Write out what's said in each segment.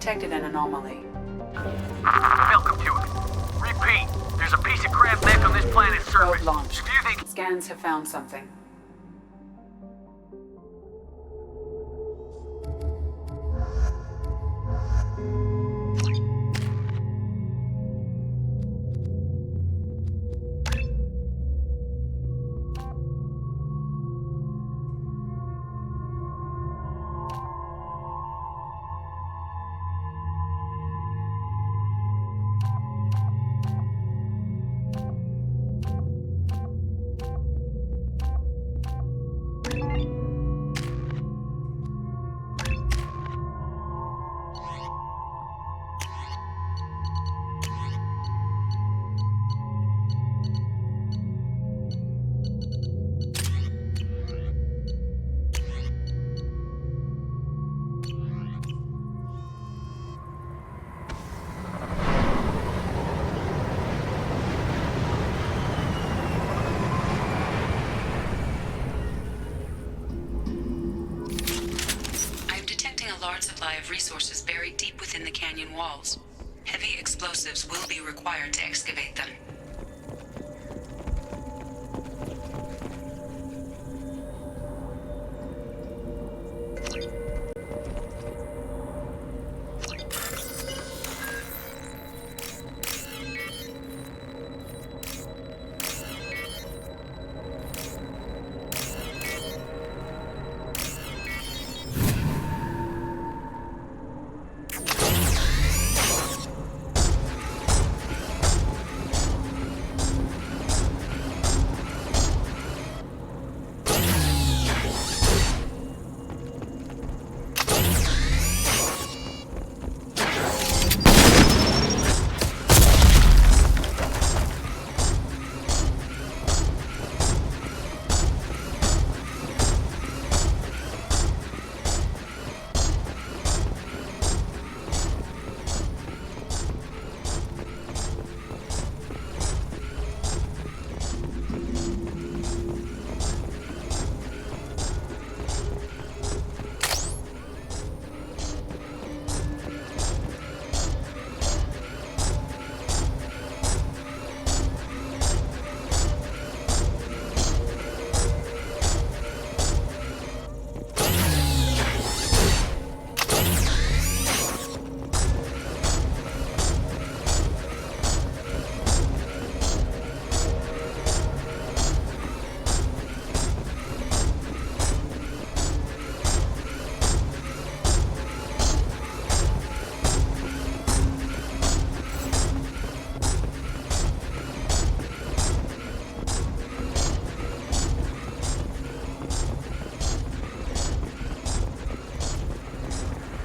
detected an anomaly. Welcome to it. Repeat, there's a piece of crap back on this planet's surface. Probe launch. If you think... Scans have found something. Of resources buried deep within the canyon walls. Heavy explosives will be required to excavate them.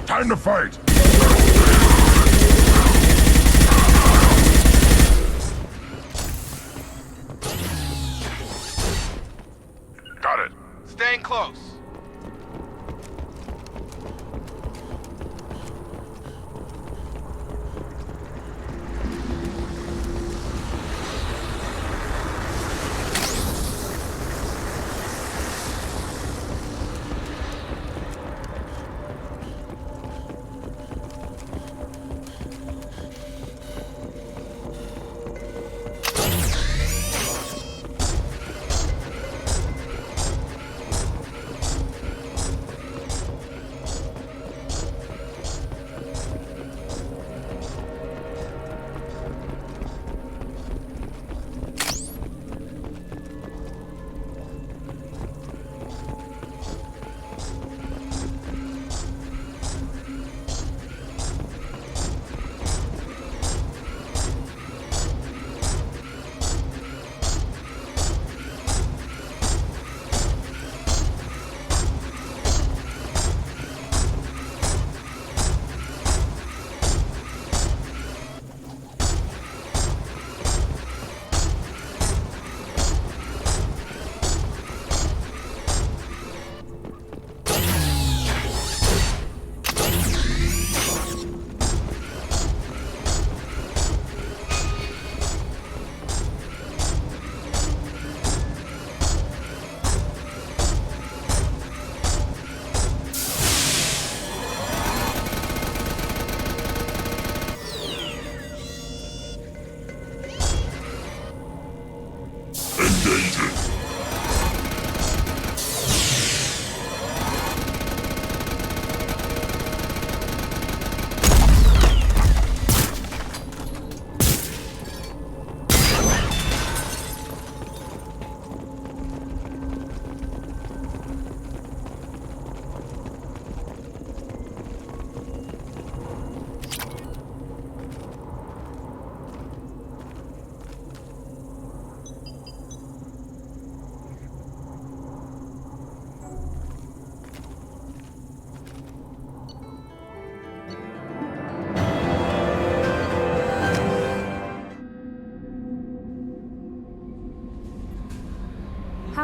Time to fight! Got it. Staying close.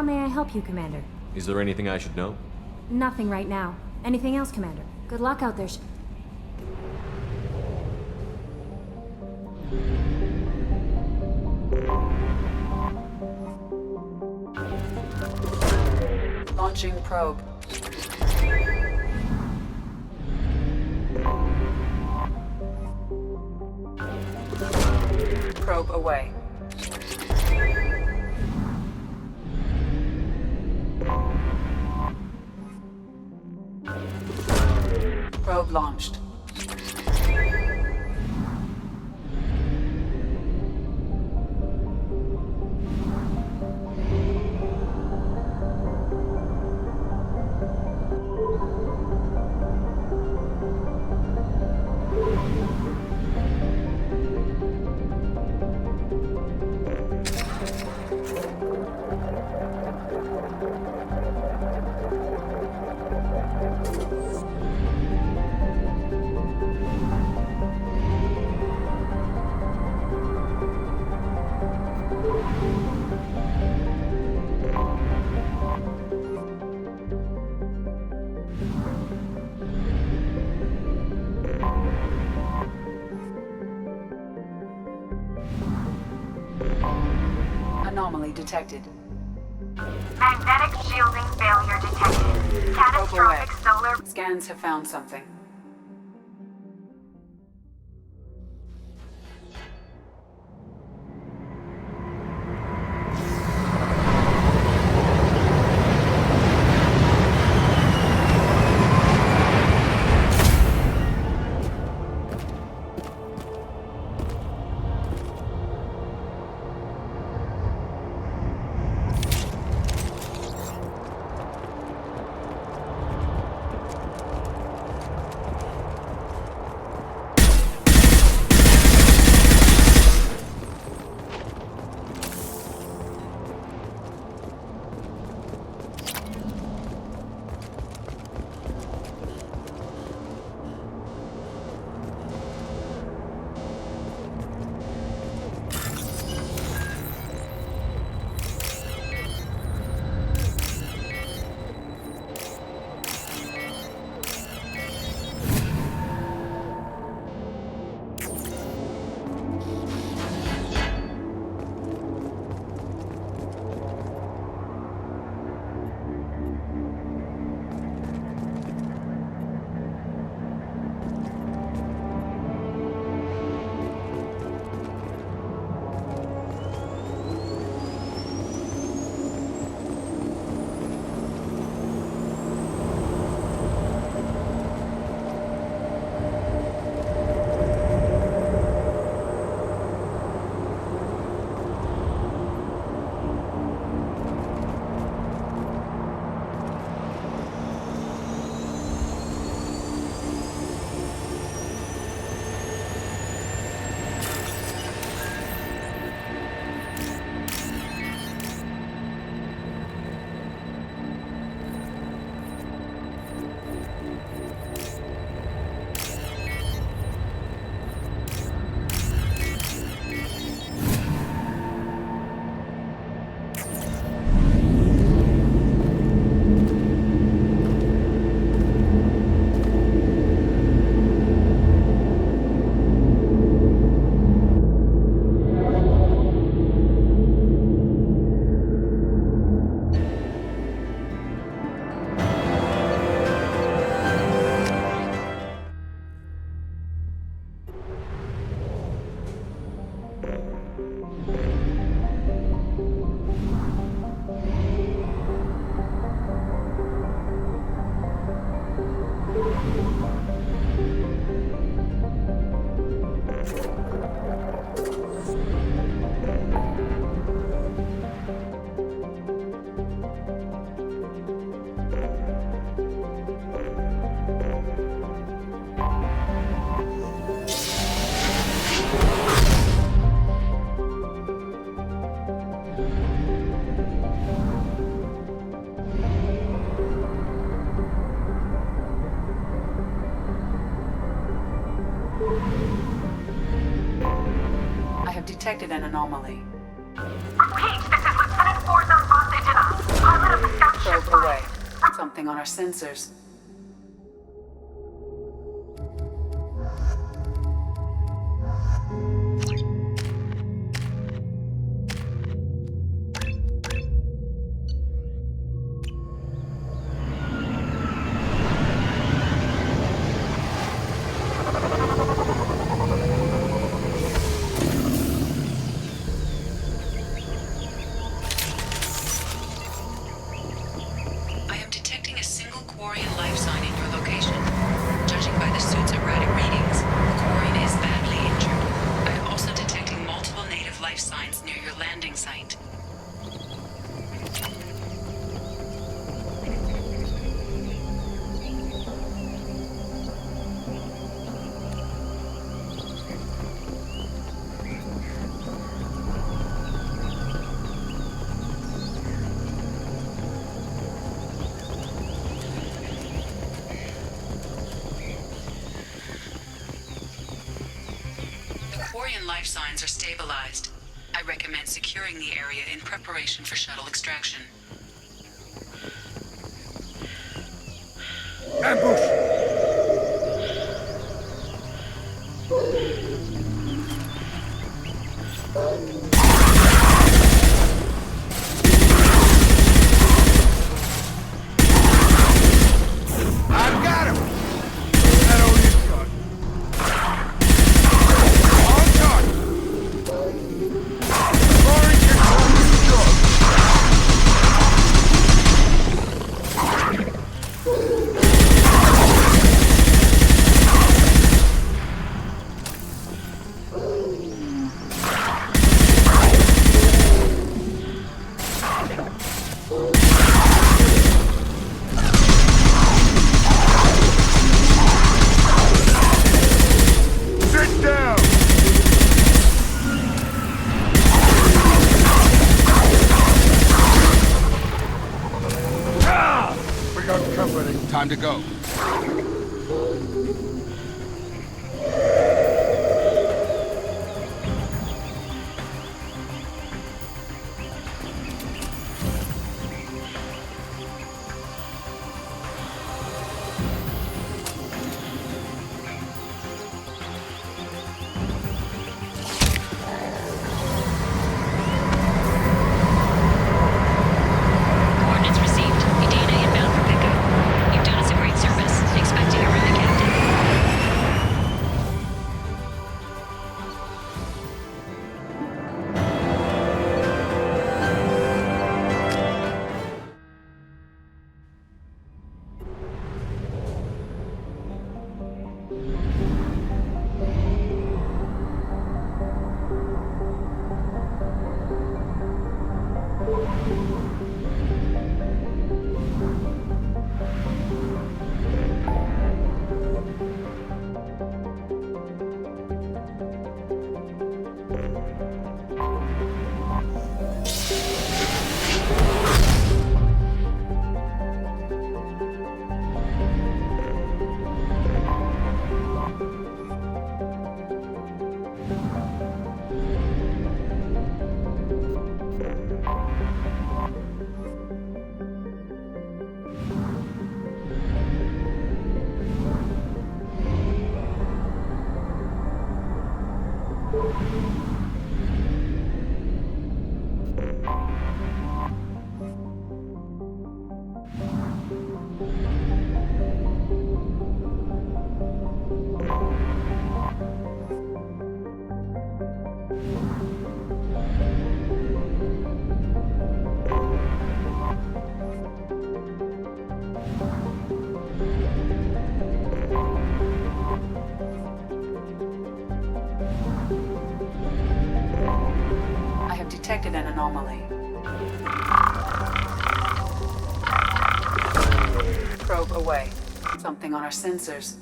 may I help you, Commander? Is there anything I should know? Nothing right now. Anything else, Commander? Good luck out there. Launching probe. Probe away. Probe launched. Anomaly detected. Magnetic shielding failure detected. Catastrophic solar... Scans have found something. I have detected an anomaly. Repeat, this is Lieutenant Forza Boston. Something on our sensors. Life signs are stabilized. I recommend securing the area in preparation for shuttle extraction. Ambush! I've got him! That all you've got. On target! Orange and sit down! We got company. Time to go. Coordinates received. Udina inbound for pickup. You've done us a great service. Expecting a ride, Captain. I have detected an anomaly. Probe away. Something on our sensors.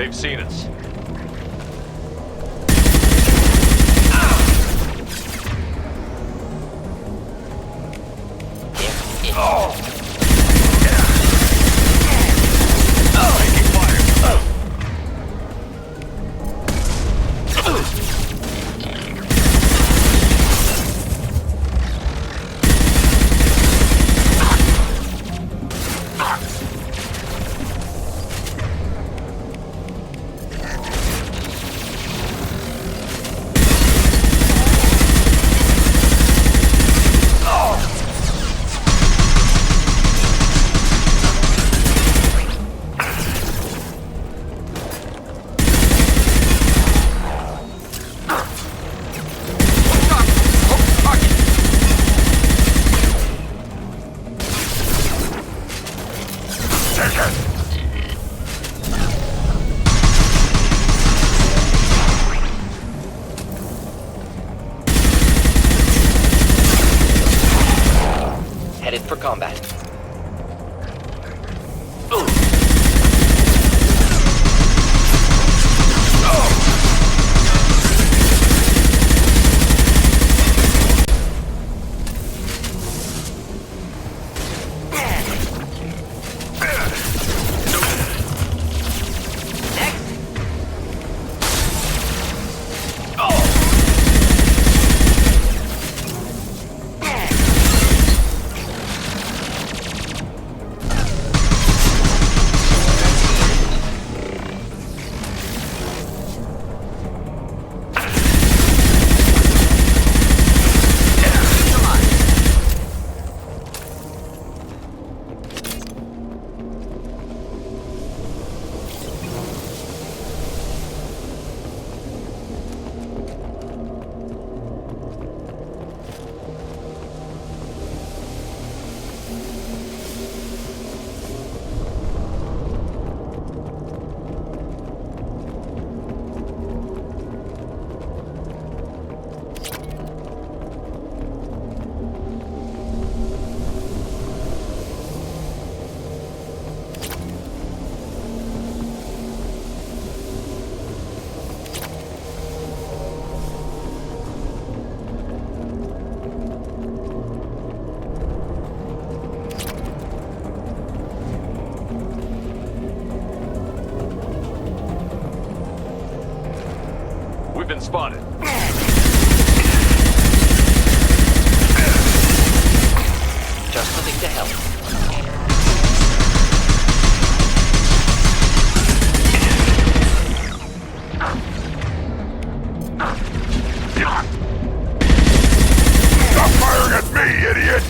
They've seen us. Headed for combat. We've been spotted. Just moving to help. Stop firing at me, idiot!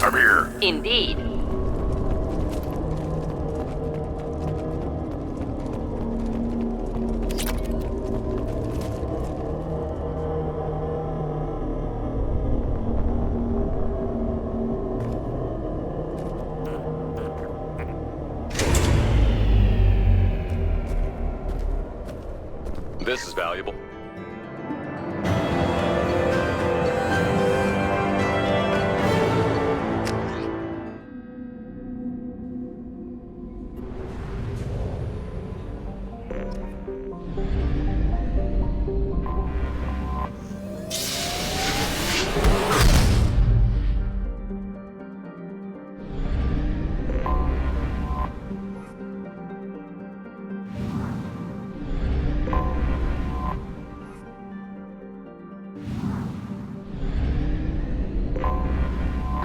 I'm here. Indeed. This is valuable.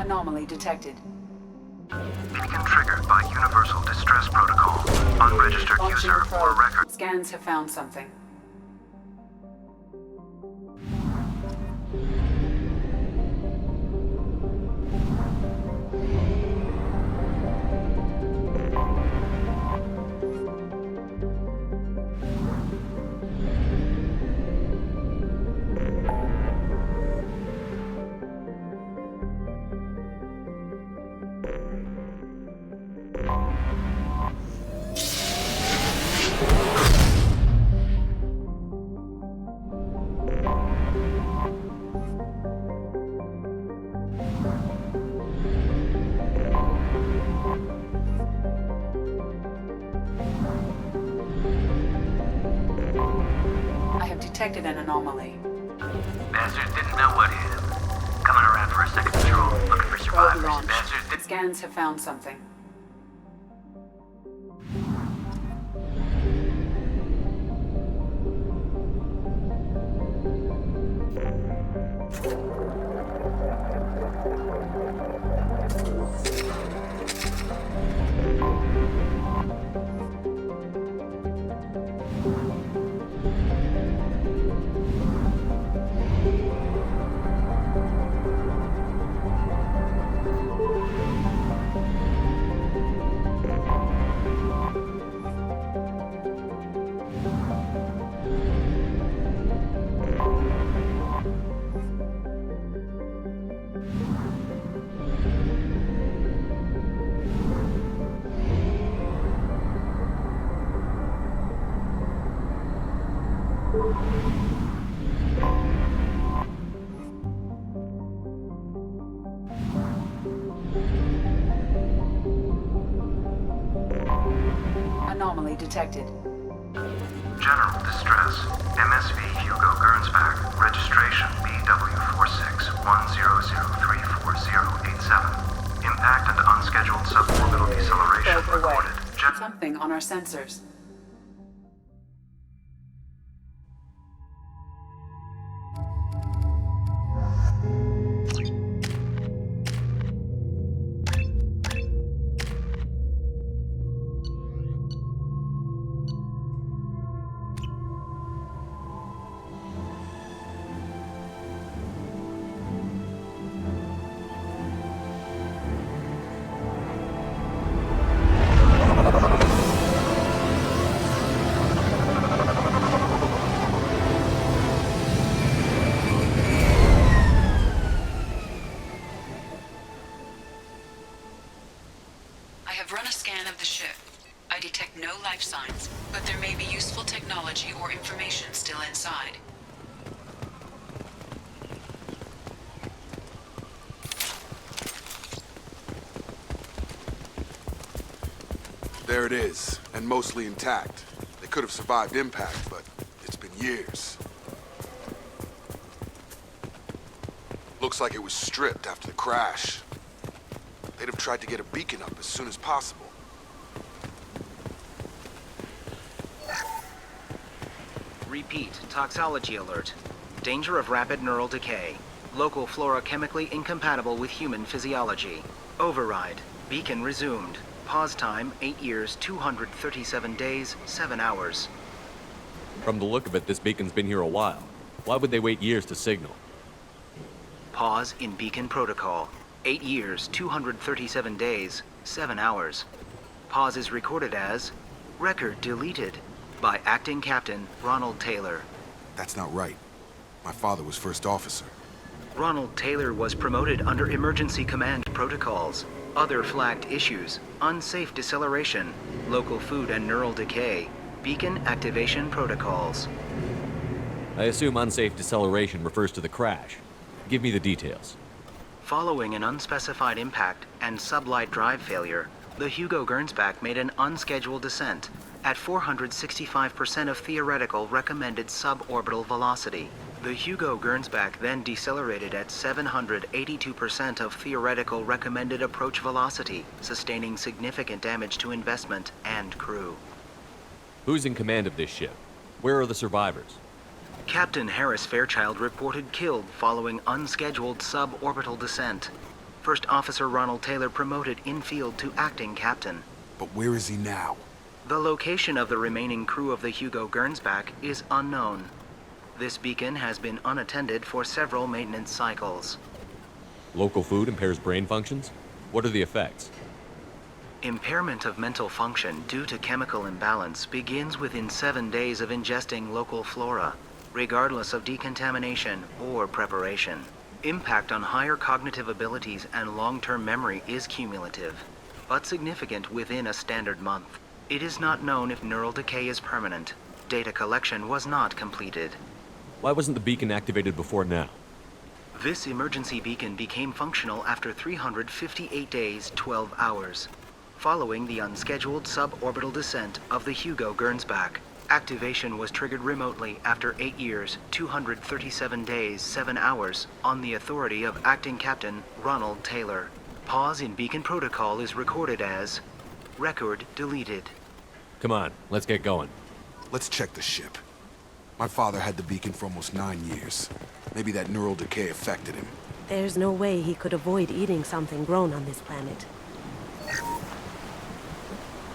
Anomaly detected. Beacon triggered by Universal Distress Protocol. Unregistered Launching user or probe. record. Scans have found something. I have detected an anomaly. Bastards didn't know what hit him. Coming around for a second patrol, looking for Probe survivors. launched. Bastards didn't... Scans have found something. Anomaly detected. General Distress. MSV Hugo Gernsback. Registration BW4610034087. Impact and unscheduled suborbital deceleration Probe away. recorded. Something on our sensors. I have run a scan of the ship. I detect no life signs, but there may be useful technology or information still inside. There it is, and mostly intact. They could have survived impact, but it's been years. Looks like it was stripped after the crash. They'd have tried to get a beacon up as soon as possible. Repeat, toxology alert. Danger of rapid neural decay. Local flora chemically incompatible with human physiology. Override. Beacon resumed. Pause time, 8 years, 237 days, 7 hours. From the look of it, this beacon's been here a while. Why would they wait years to signal? Pause in beacon protocol. 8 years, 237 days, 7 hours. Pause is recorded as record deleted by Acting Captain Ronald Taylor. That's not right. My father was first officer. Ronald Taylor was promoted under emergency command protocols. Other flagged issues: unsafe deceleration, local food and neural decay, beacon activation protocols. I assume unsafe deceleration refers to the crash. Give me the details. Following an unspecified impact and sublight drive failure, the Hugo Gernsback made an unscheduled descent at 465% of theoretical recommended suborbital velocity. The Hugo Gernsback then decelerated at 782% of theoretical recommended approach velocity, sustaining significant damage to investment and crew. Who's in command of this ship? Where are the survivors? Captain Harris Fairchild reported killed following unscheduled suborbital descent. First Officer Ronald Taylor promoted in-field to acting captain. But where is he now? The location of the remaining crew of the Hugo Gernsback is unknown. This beacon has been unattended for several maintenance cycles. Local food impairs brain functions? What are the effects? Impairment of mental function due to chemical imbalance begins within 7 days of ingesting local flora, regardless of decontamination or preparation. Impact on higher cognitive abilities and long-term memory is cumulative, but significant within a standard month. It is not known if neural decay is permanent. Data collection was not completed. Why wasn't the beacon activated before now? This emergency beacon became functional after 358 days, 12 hours, following the unscheduled suborbital descent of the Hugo Gernsback. Activation was triggered remotely after 8 years, 237 days, 7 hours, on the authority of Acting Captain Ronald Taylor. Pause in beacon protocol is recorded as record deleted. Come on, let's get going. Let's check the ship. My father had the beacon for almost 9 years. Maybe that neural decay affected him. There's no way he could avoid eating something grown on this planet.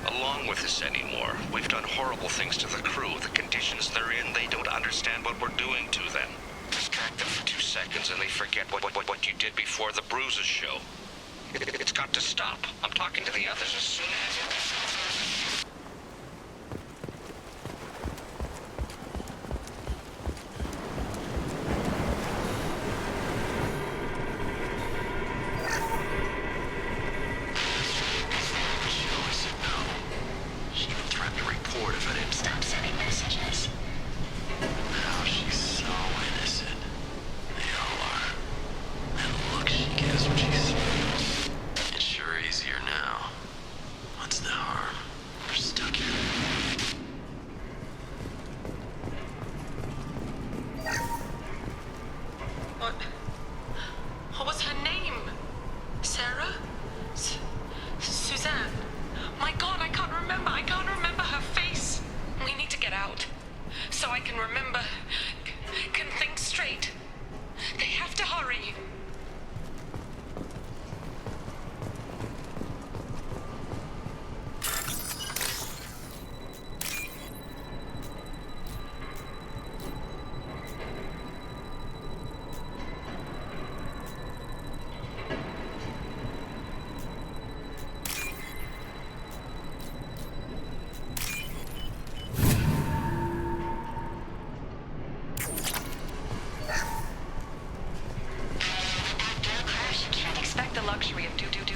Along with this anymore. We've done horrible things to the crew. The conditions they're in, they don't understand what we're doing to them. Distract them for 2 seconds and they forget what you did before the bruises show. It's got to stop. I'm talking to the others as soon as...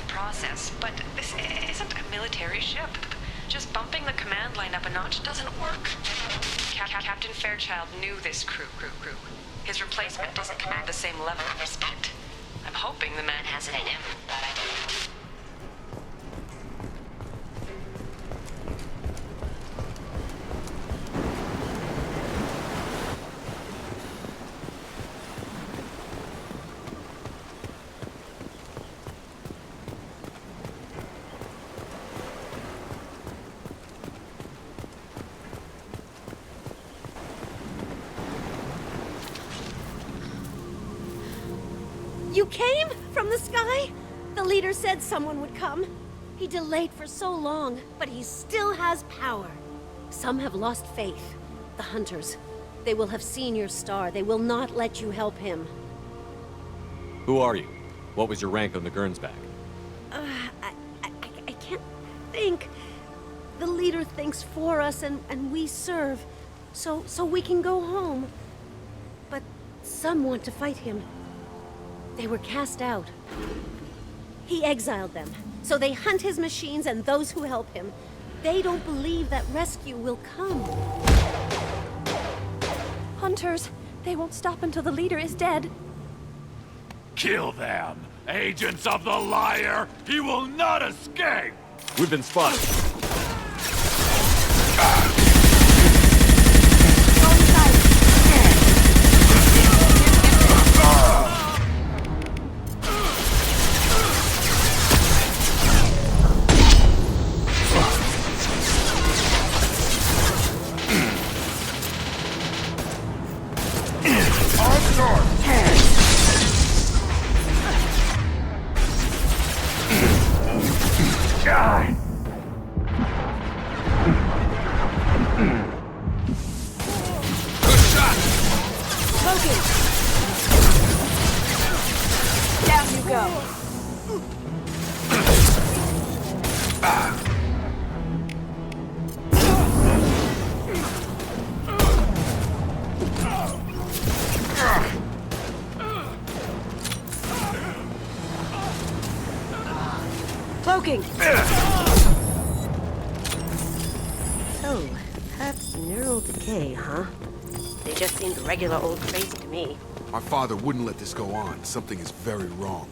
process, but this isn't a military ship. Just bumping the command line up a notch doesn't work. Captain Fairchild knew this crew. His replacement doesn't command the same level of respect. I'm hoping the man has it in him, but I don't. You came? From the sky? The leader said someone would come. He delayed for so long, but he still has power. Some have lost faith. The hunters. They will have seen your star. They will not let you help him. Who are you? What was your rank on the Gernsback? I can't think. The leader thinks for us and we serve. So we can go home. But some want to fight him. They were cast out. He exiled them, so they hunt his machines and those who help him. They don't believe that rescue will come. Hunters, they won't stop until the leader is dead. Kill them! Agents of the liar! He will not escape! We've been spotted. go. Cloaking! So, that's neural decay, huh? They just seemed regular old crates to me. My father wouldn't let this go on. Something is very wrong.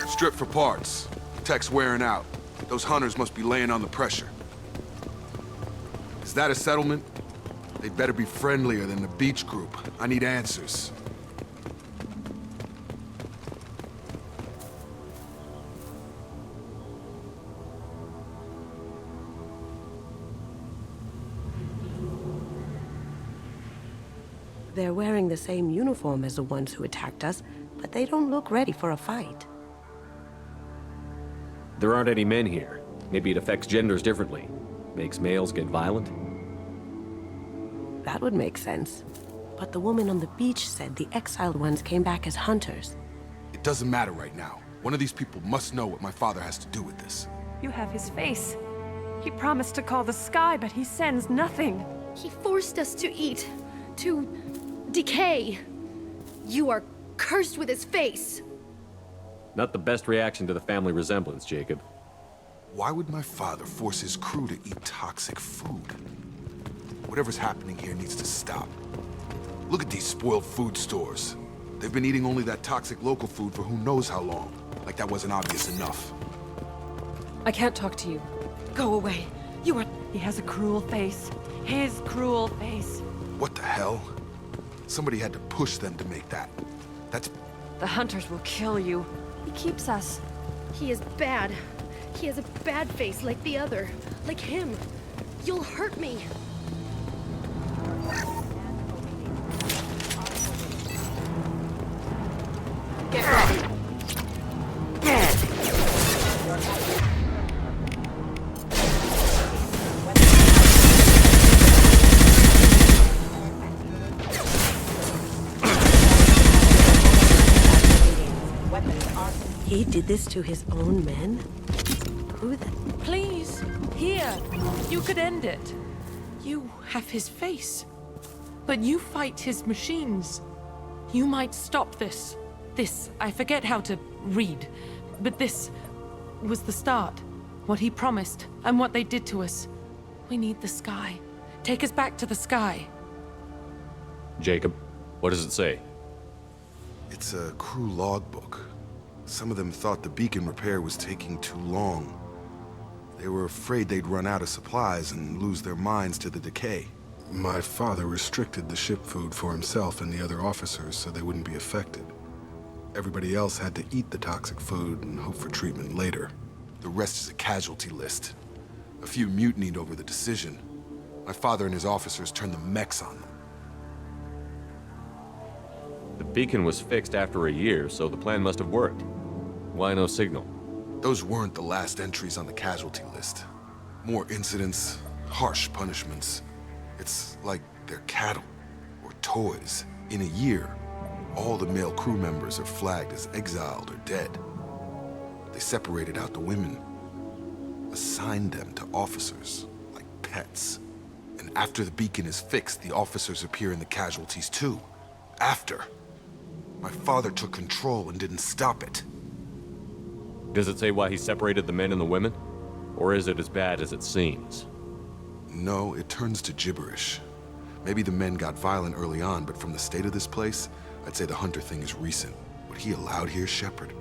Strip for parts. Tech's wearing out. Those hunters must be laying on the pressure. Is that a settlement? They'd better be friendlier than the beach group. I need answers. They're wearing the same uniform as the ones who attacked us, but they don't look ready for a fight. There aren't any men here. Maybe it affects genders differently. Makes males get violent? That would make sense. But the woman on the beach said the exiled ones came back as hunters. It doesn't matter right now. One of these people must know what my father has to do with this. You have his face. He promised to call the sky, but he sends nothing. He forced us to eat, to decay. You are cursed with his face. Not the best reaction to the family resemblance, Jacob. Why would my father force his crew to eat toxic food? Whatever's happening here needs to stop. Look at these spoiled food stores. They've been eating only that toxic local food for who knows how long. Like that wasn't obvious enough. I can't talk to you. Go away. You are... He has a cruel face. His cruel face. What the hell? Somebody had to push them to make that. That's... The hunters will kill you. He keeps us. He is bad. He has a bad face like the other. Like him. You'll hurt me. Get ready. He did this to his own men? Who the... Please, here. You could end it. You have his face. But you fight his machines. You might stop this. This, I forget how to read. But this was the start. What he promised, and what they did to us. We need the sky. Take us back to the sky. Jacob, what does it say? It's a crew logbook. Some of them thought the beacon repair was taking too long. They were afraid they'd run out of supplies and lose their minds to the decay. My father restricted the ship food for himself and the other officers so they wouldn't be affected. Everybody else had to eat the toxic food and hope for treatment later. The rest is a casualty list. A few mutinied over the decision. My father and his officers turned the mechs on them. The beacon was fixed after a year, so the plan must have worked. Why no signal? Those weren't the last entries on the casualty list. More incidents, harsh punishments. It's like they're cattle or toys. In a year, all the male crew members are flagged as exiled or dead. They separated out the women, assigned them to officers, like pets. And after the beacon is fixed, the officers appear in the casualties too. After. My father took control and didn't stop it. Does it say why he separated the men and the women? Or is it as bad as it seems? No, it turns to gibberish. Maybe the men got violent early on, but from the state of this place, I'd say the hunter thing is recent. What he allowed here, Shepard?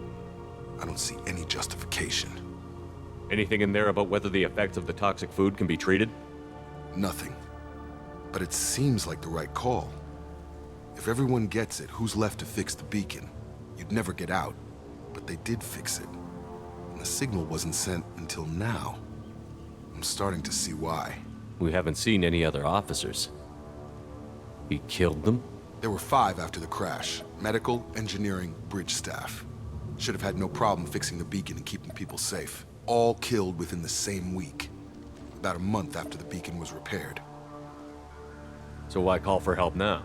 I don't see any justification. Anything in there about whether the effects of the toxic food can be treated? Nothing. But it seems like the right call. If everyone gets it, who's left to fix the beacon? You'd never get out, but they did fix it. And the signal wasn't sent until now. I'm starting to see why. We haven't seen any other officers. He killed them? There were 5 after the crash. Medical, engineering, bridge staff. Should have had no problem fixing the beacon and keeping people safe. All killed within the same week. About a month after the beacon was repaired. So why call for help now?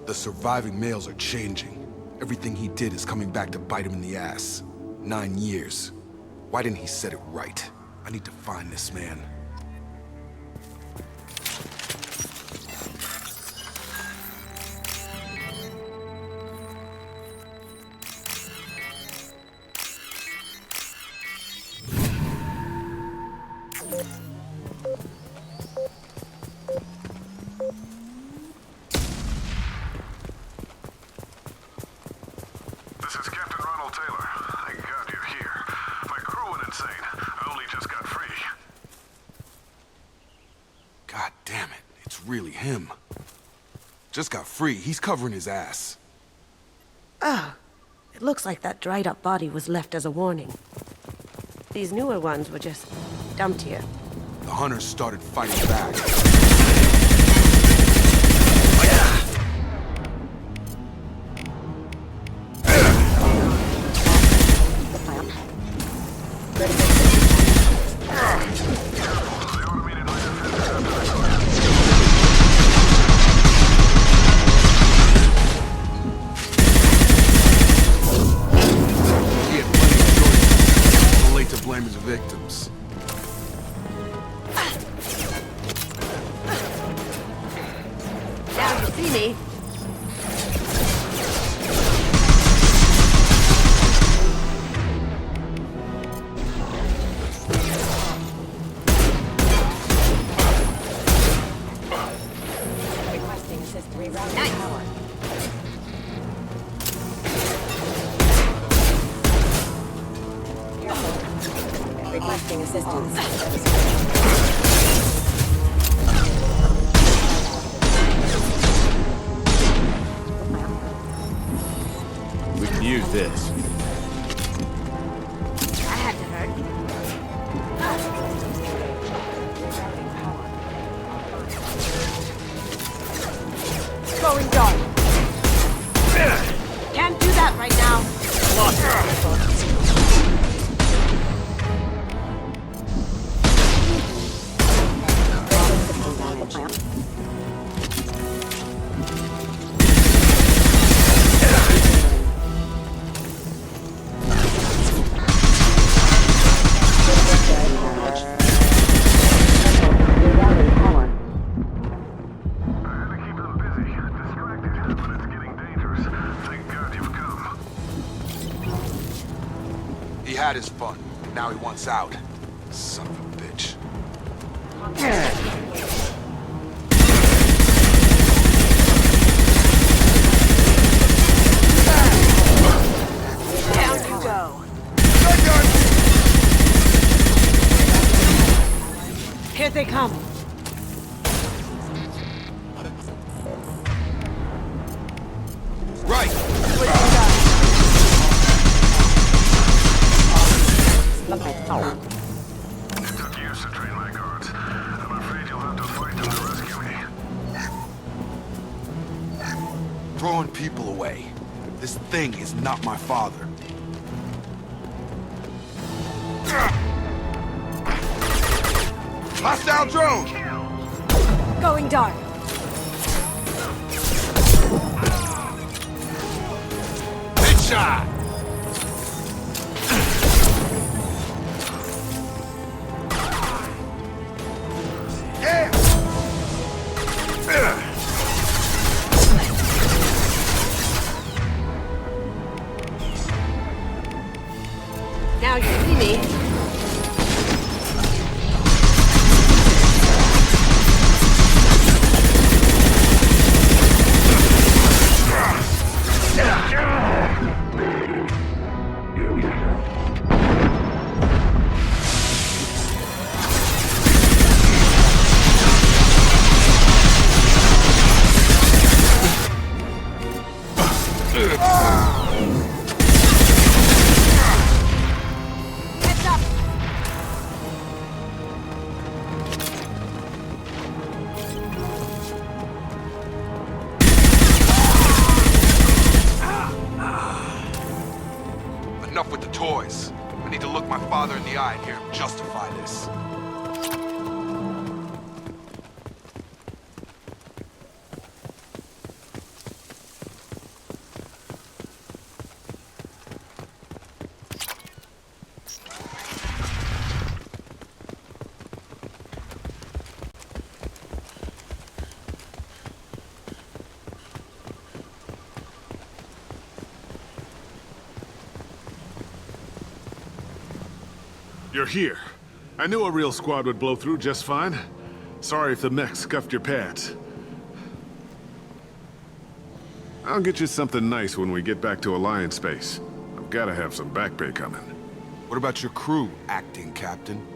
The surviving males are changing. Everything he did is coming back to bite him in the ass. 9 years. Why didn't he set it right? I need to find this man. Really him. Just got free. He's covering his ass. Ah, it looks like that dried up body was left as a warning. These newer ones were just dumped here. The hunters started fighting back. Victims. Now you see me. Requesting assist rerouting. Nice. Power. Requesting assistance. We can use this. I had to hurt. Going dark. Can't do that right now. He had his fun. Now he wants out. Son of a bitch. Down you go. Here they come. Right. It took years to train my guards. I'm afraid you'll have to fight them to rescue me. Throwing people away. This thing is not my father. Hostile drone! Going dark. Headshot! Now you see me. Heads up! toys. I need to look my father in the eye and hear him justify this. You're here. I knew a real squad would blow through just fine. Sorry if the mech scuffed your pads. I'll get you something nice when we get back to Alliance base. I've gotta have some back pay coming. What about your crew, acting captain?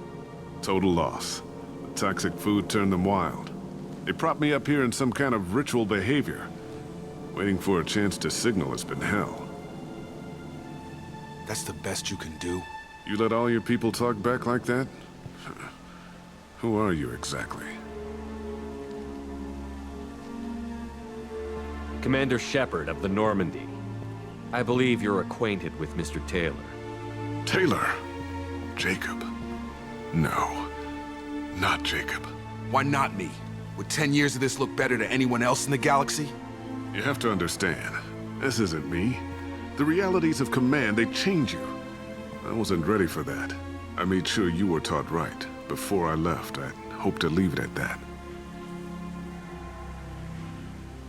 Total loss. The toxic food turned them wild. They propped me up here in some kind of ritual behavior. Waiting for a chance to signal has been hell. That's the best you can do? You let all your people talk back like that? Who are you exactly? Commander Shepard of the Normandy. I believe you're acquainted with Mr. Taylor. Taylor? Jacob? No. Not Jacob. Why not me? Would 10 years of this look better to anyone else in the galaxy? You have to understand, this isn't me. The realities of command, they change you. I wasn't ready for that. I made sure you were taught right. Before I left, I hoped to leave it at that.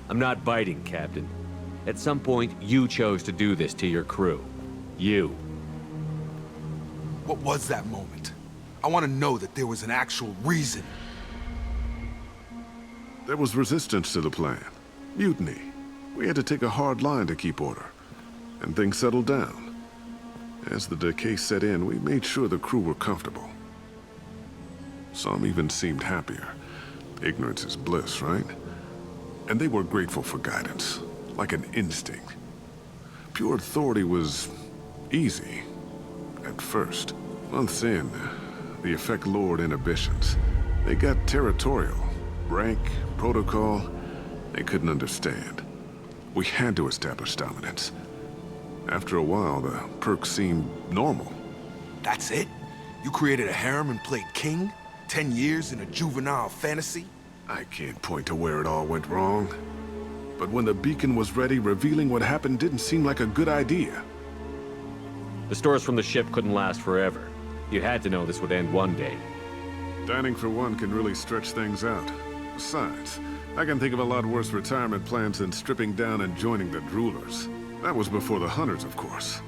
I'm not biting, Captain. At some point, you chose to do this to your crew. You. What was that moment? I want to know that there was an actual reason. There was resistance to the plan. Mutiny. We had to take a hard line to keep order. And things settled down. As the decay set in, we made sure the crew were comfortable. Some even seemed happier. Ignorance is bliss, right? And they were grateful for guidance, like an instinct. Pure authority was easy, at first. Months in, the effect lowered inhibitions. They got territorial. Rank, protocol, they couldn't understand. We had to establish dominance. After a while, the perks seemed normal. That's it? You created a harem and played king? 10 years in a juvenile fantasy? I can't point to where it all went wrong. But when the beacon was ready, revealing what happened didn't seem like a good idea. The stores from the ship couldn't last forever. You had to know this would end one day. Dining for one can really stretch things out. Besides, I can think of a lot worse retirement plans than stripping down and joining the droolers. That was before the hunters, of course.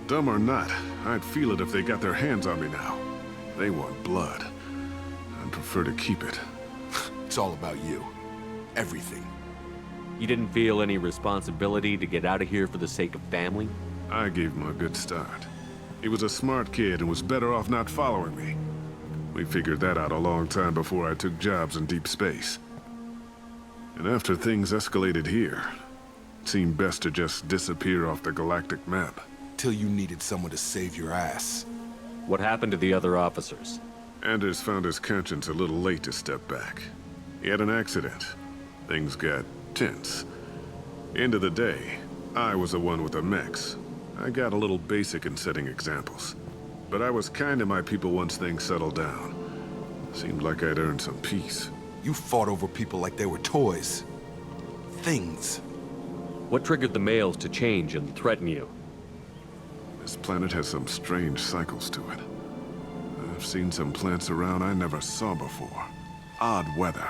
Dumb or not, I'd feel it if they got their hands on me now. They want blood. I'd prefer to keep it. It's all about you. Everything. You didn't feel any responsibility to get out of here for the sake of family? I gave him a good start. He was a smart kid and was better off not following me. We figured that out a long time before I took jobs in deep space. And after things escalated here, it seemed best to just disappear off the galactic map. Till you needed someone to save your ass. What happened to the other officers? Anders found his conscience a little late to step back. He had an accident. Things got tense. End of the day, I was the one with the mechs. I got a little basic in setting examples. But I was kind to my people once things settled down. Seemed like I'd earned some peace. You fought over people like they were toys. Things. What triggered the males to change and threaten you? This planet has some strange cycles to it. I've seen some plants around I never saw before. Odd weather.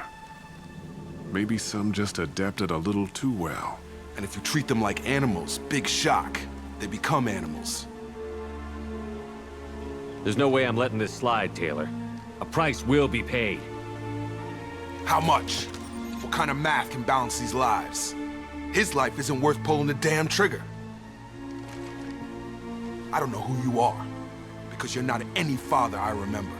Maybe some just adapted a little too well. And if you treat them like animals, big shock. They become animals. There's no way I'm letting this slide, Taylor. A price will be paid. How much? What kind of math can balance these lives? His life isn't worth pulling the damn trigger. I don't know who you are, because you're not any father I remember.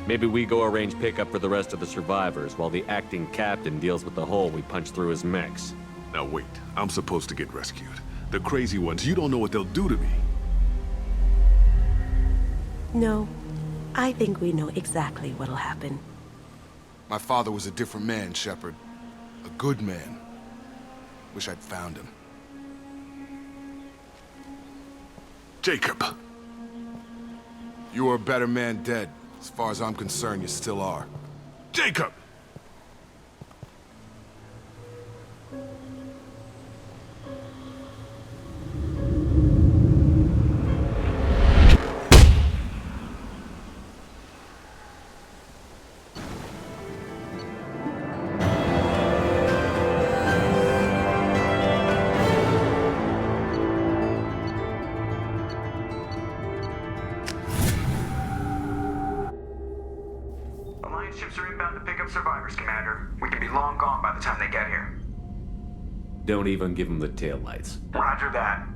Maybe we go arrange pickup for the rest of the survivors while the acting captain deals with the hole we punched through his mechs. Now wait, I'm supposed to get rescued. The crazy ones, you don't know what they'll do to me. No, I think we know exactly what'll happen. My father was a different man, Shepard. A good man. Wish I'd found him. Jacob! You were a better man dead. As far as I'm concerned, you still are. Jacob! Alliance ships are inbound to pick up survivors, Commander. We can be long gone by the time they get here. Don't even give them the taillights. Roger that.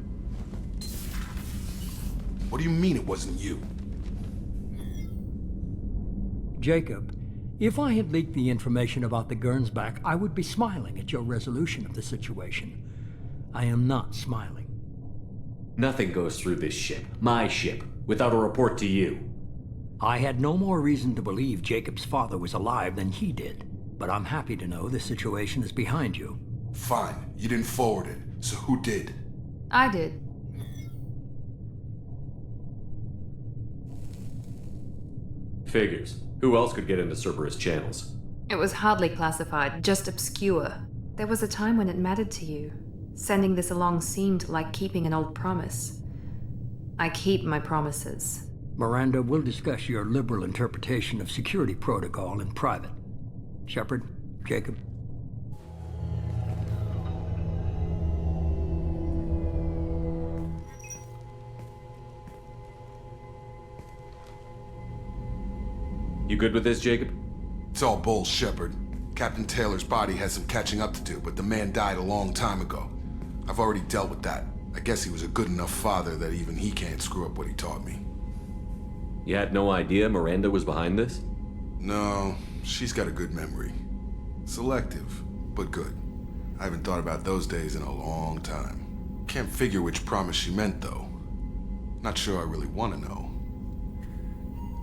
What do you mean it wasn't you? Jacob, if I had leaked the information about the Gernsback, I would be smiling at your resolution of the situation. I am not smiling. Nothing goes through this ship, my ship, without a report to you. I had no more reason to believe Jacob's father was alive than he did, but I'm happy to know the situation is behind you. Fine, you didn't forward it, so who did? I did. Figures. Who else could get into Cerberus channels? It was hardly classified, just obscure. There was a time when it mattered to you. Sending this along seemed like keeping an old promise. I keep my promises. Miranda, we'll discuss your liberal interpretation of security protocol in private. Shepard, Jacob. You good with this, Jacob? It's all bull, Shepard. Captain Taylor's body has some catching up to do, but the man died a long time ago. I've already dealt with that. I guess he was a good enough father that even he can't screw up what he taught me. You had no idea Miranda was behind this? No, she's got a good memory. Selective, but good. I haven't thought about those days in a long time. Can't figure which promise she meant, though. Not sure I really want to know.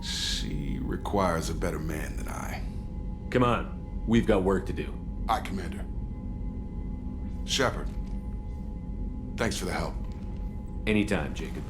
She requires a better man than I. Come on, we've got work to do. Aye, Commander. Shepard, thanks for the help. Anytime, Jacob.